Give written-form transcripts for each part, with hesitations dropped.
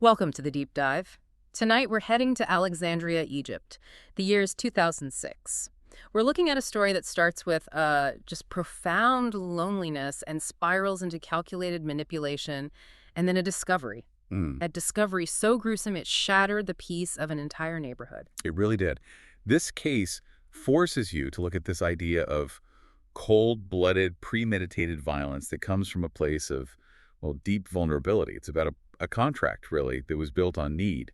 Welcome to the deep dive. Tonight we're heading to Alexandria, Egypt. The year is 2006. We're looking at a story that starts with just profound loneliness and spirals into calculated manipulation, and then a discovery. A discovery so gruesome it shattered the peace of an entire neighborhood. It really did. This case forces you to look at this idea of cold-blooded, premeditated violence that comes from a place of, well, deep vulnerability. It's about a contract, really, that was built on need,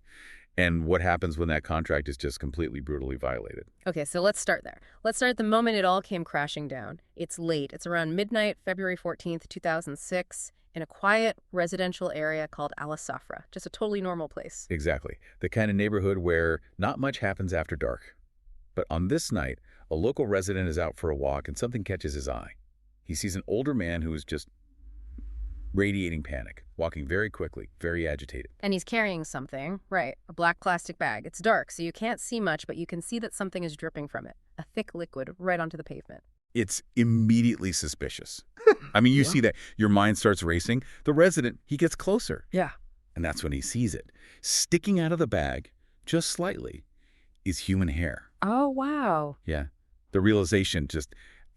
and what happens when that contract is just completely brutally violated. Okay, so let's start there. Let's start at the moment it all came crashing down. It's late. It's around midnight, February 14th, 2006, in a quiet residential area called Al-Safra, just a totally normal place. Exactly. The kind of neighborhood where not much happens after dark. But on this night, a local resident is out for a walk and something catches his eye. He sees an older man who is just radiating panic, walking very quickly, very agitated. And he's carrying something, right, a black plastic bag. It's dark, so you can't see much, but you can see that something is dripping from it, a thick liquid right onto the pavement. It's immediately suspicious. I mean, you see that. Your mind starts racing. The resident, he gets closer. Yeah. And that's when he sees it. Sticking out of the bag, just slightly, is human hair. Oh, wow. Yeah. The realization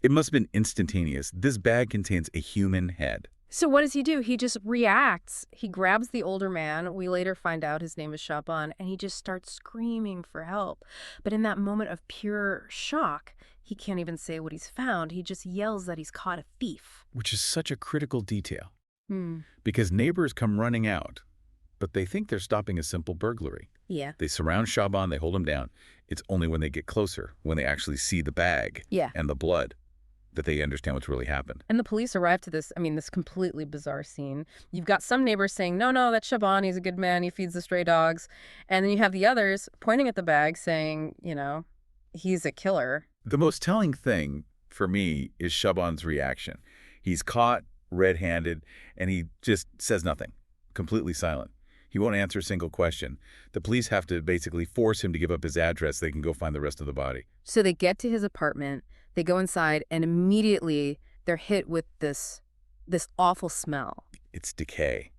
it must have been instantaneous. This bag contains a human head. So what does he do? He just reacts. He grabs the older man. We later find out his name is Shaaban, and he just starts screaming for help. But in that moment of pure shock, he can't even say what he's found. He just yells that he's caught a thief. Which is such a critical detail. Because neighbors come running out, but they think they're stopping a simple burglary. Yeah. They surround Shaaban, they hold him down. It's only when they get closer, when they actually see the bag and the blood, that they understand what's really happened. And the police arrive to this completely bizarre scene. You've got some neighbors saying, no, that's Shaaban, he's a good man, he feeds the stray dogs. And then you have the others pointing at the bag saying, he's a killer. The most telling thing for me is Shaaban's reaction. He's caught red-handed, and he just says nothing, completely silent. He won't answer a single question. The police have to basically force him to give up his address so they can go find the rest of the body. So they get to his apartment, they go inside, and immediately they're hit with this awful smell. It's decay.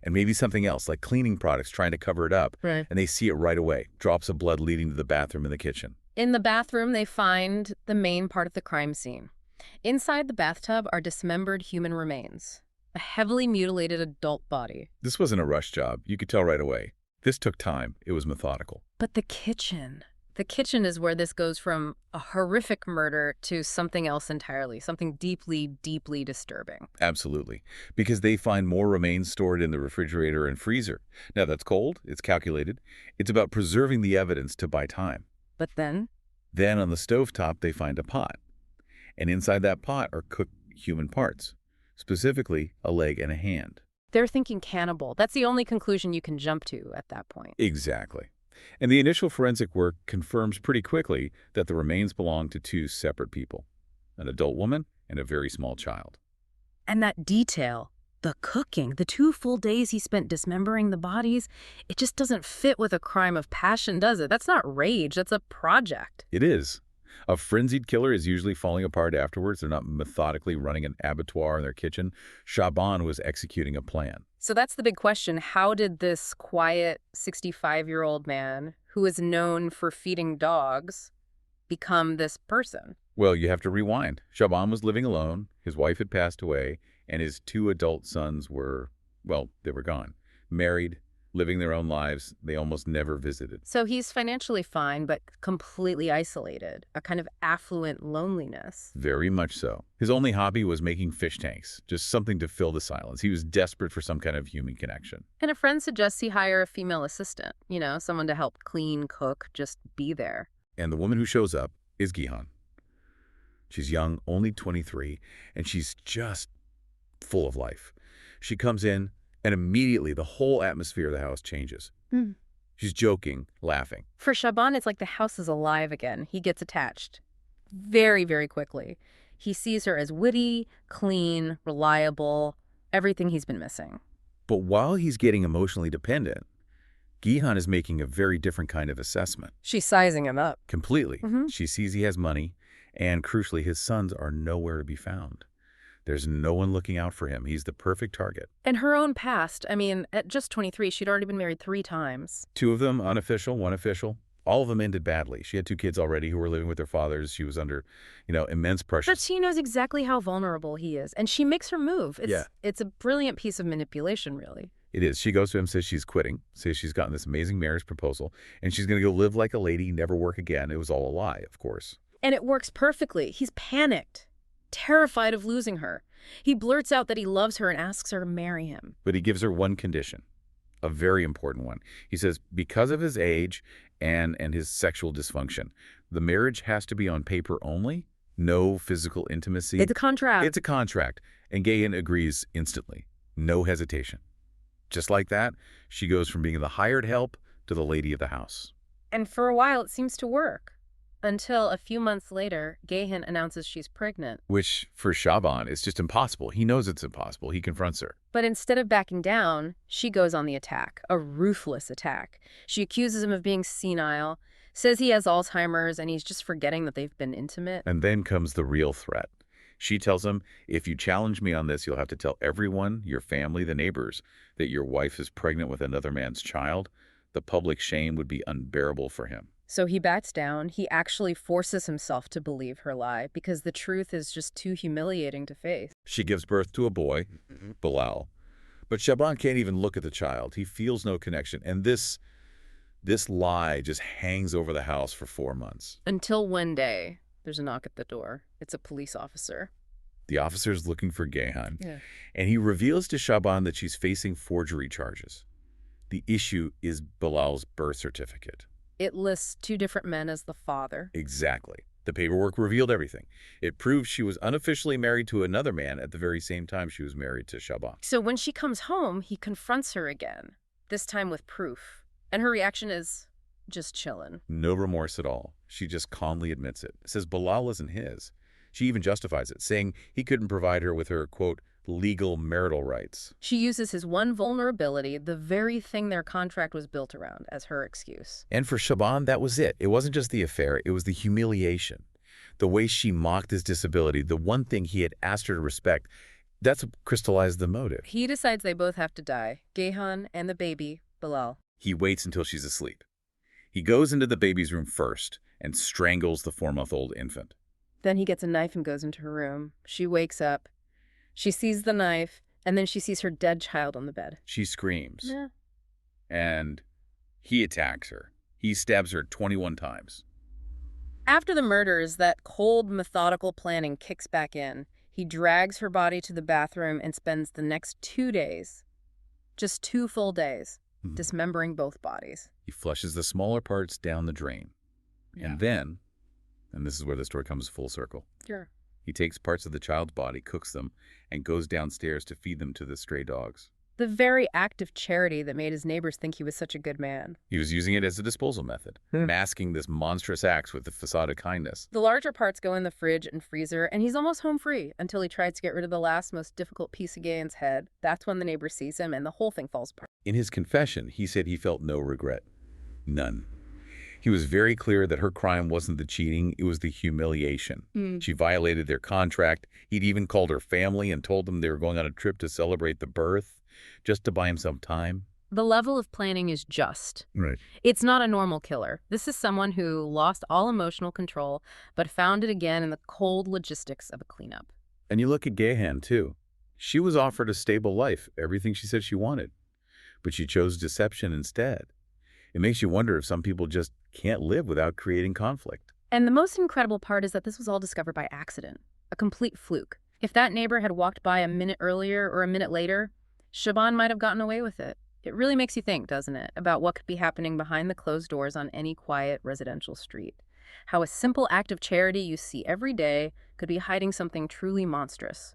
And maybe something else, like cleaning products trying to cover it up. Right. And they see it right away, drops of blood leading to the bathroom in the kitchen. In the bathroom, they find the main part of the crime scene. Inside the bathtub are dismembered human remains, a heavily mutilated adult body. This wasn't a rush job. You could tell right away. This took time. It was methodical. But the kitchen is where this goes from a horrific murder to something else entirely, something deeply, deeply disturbing. Absolutely. Because they find more remains stored in the refrigerator and freezer. Now, that's cold. It's calculated. It's about preserving the evidence to buy time. But then? Then on the stovetop, they find a pot. And inside that pot are cooked human parts, specifically a leg and a hand. They're thinking cannibal. That's the only conclusion you can jump to at that point. Exactly. And the initial forensic work confirms pretty quickly that the remains belong to two separate people, an adult woman and a very small child. And that detail, the cooking, the 2 full days he spent dismembering the bodies, it just doesn't fit with a crime of passion, does it? That's not rage, that's a project. It is. A frenzied killer is usually falling apart afterwards. They're not methodically running an abattoir in their kitchen. Shaaban was executing a plan. So that's the big question. How did this quiet 65-year-old man, who is known for feeding dogs, become this person? Well, you have to rewind. Shaaban was living alone. His wife had passed away, and his 2 adult sons were, well, they were gone. Married, living their own lives. They almost never visited. So he's financially fine, but completely isolated, a kind of affluent loneliness. Very much so. His only hobby was making fish tanks, just something to fill the silence. He was desperate for some kind of human connection. And a friend suggests he hire a female assistant, someone to help clean, cook, just be there. And the woman who shows up is Jihan. She's young, only 23, and she's just full of life. She comes in, and immediately the whole atmosphere of the house changes. She's joking, laughing. For Shaaban, it's like the house is alive again. He gets attached very, very quickly. He sees her as witty, clean, reliable, everything he's been missing. But while he's getting emotionally dependent, Jihan is making a very different kind of assessment. She's sizing him up. Completely. She sees he has money, and crucially, his sons are nowhere to be found. There's no one looking out for him. He's the perfect target. And her own past, I mean, at just 23, she'd already been married 3 times. 2 of them unofficial, 1 official. All of them ended badly. She had 2 kids already who were living with their fathers. She was under, immense pressure. But she knows exactly how vulnerable he is, and she makes her move. Yeah. It's a brilliant piece of manipulation, really. It is. She goes to him, says she's quitting, says she's gotten this amazing marriage proposal, and she's going to go live like a lady, never work again. It was all a lie, of course. And it works perfectly. He's panicked, terrified of losing her. He blurts out that he loves her and asks her to marry him. But he gives her one condition, a very important one. He says because of his age and his sexual dysfunction, the marriage has to be on paper only, no physical intimacy. It's a contract. It's a contract. And Jihan agrees instantly, no hesitation. Just like that, she goes from being the hired help to the lady of the house. And for a while, it seems to work. Until a few months later, Jihan announces she's pregnant. Which, for Shaaban, is just impossible. He knows it's impossible. He confronts her. But instead of backing down, she goes on the attack, a ruthless attack. She accuses him of being senile, says he has Alzheimer's, and he's just forgetting that they've been intimate. And then comes the real threat. She tells him, if you challenge me on this, you'll have to tell everyone, your family, the neighbors, that your wife is pregnant with another man's child. The public shame would be unbearable for him. So he backs down. He actually forces himself to believe her lie because the truth is just too humiliating to face. She gives birth to a boy, Bilal. But Shaaban can't even look at the child. He feels no connection. And this lie just hangs over the house for 4 months. Until one day, there's a knock at the door. It's a police officer. The officer's looking for Jihan. Yeah. And he reveals to Shaaban that she's facing forgery charges. The issue is Bilal's birth certificate. It lists 2 different men as the father. Exactly. The paperwork revealed everything. It proved she was unofficially married to another man at the very same time she was married to Shaaban. So when she comes home, he confronts her again, this time with proof. And her reaction is just chillin'. No remorse at all. She just calmly admits it. Says Bilal isn't his. She even justifies it, saying he couldn't provide her with her, quote, legal marital rights. She uses his one vulnerability, the very thing their contract was built around, as her excuse. And for Shaaban, that was it. It wasn't just the affair, it was the humiliation. The way she mocked his disability, the one thing he had asked her to respect, that's what crystallized the motive. He decides they both have to die, Jihan and the baby, Bilal. He waits until she's asleep. He goes into the baby's room first and strangles the 4-month-old infant. Then he gets a knife and goes into her room. She wakes up. She sees the knife, and then she sees her dead child on the bed. She screams. Yeah. And he attacks her. He stabs her 21 times. After the murders, that cold, methodical planning kicks back in. He drags her body to the bathroom and spends the next 2 days, just 2 full days, dismembering both bodies. He flushes the smaller parts down the drain. Yeah. And then, and this is where the story comes full circle, Sure. he takes parts of the child's body, cooks them, and goes downstairs to feed them to the stray dogs. The very act of charity that made his neighbors think he was such a good man. He was using it as a disposal method, masking this monstrous act with the facade of kindness. The larger parts go in the fridge and freezer, and he's almost home free until he tries to get rid of the last, most difficult piece of Gayen's head. That's when the neighbor sees him, and the whole thing falls apart. In his confession, he said he felt no regret. None. He was very clear that her crime wasn't the cheating, it was the humiliation. She violated their contract. He'd even called her family and told them they were going on a trip to celebrate the birth, just to buy him some time. The level of planning is just. Right. It's not a normal killer. This is someone who lost all emotional control, but found it again in the cold logistics of a cleanup. And you look at Jihan, too. She was offered a stable life, everything she said she wanted. But she chose deception instead. It makes you wonder if some people just can't live without creating conflict. And the most incredible part is that this was all discovered by accident, a complete fluke. If that neighbor had walked by a minute earlier or a minute later, Shaaban might have gotten away with it. It really makes you think, doesn't it, about what could be happening behind the closed doors on any quiet residential street. How a simple act of charity you see every day could be hiding something truly monstrous.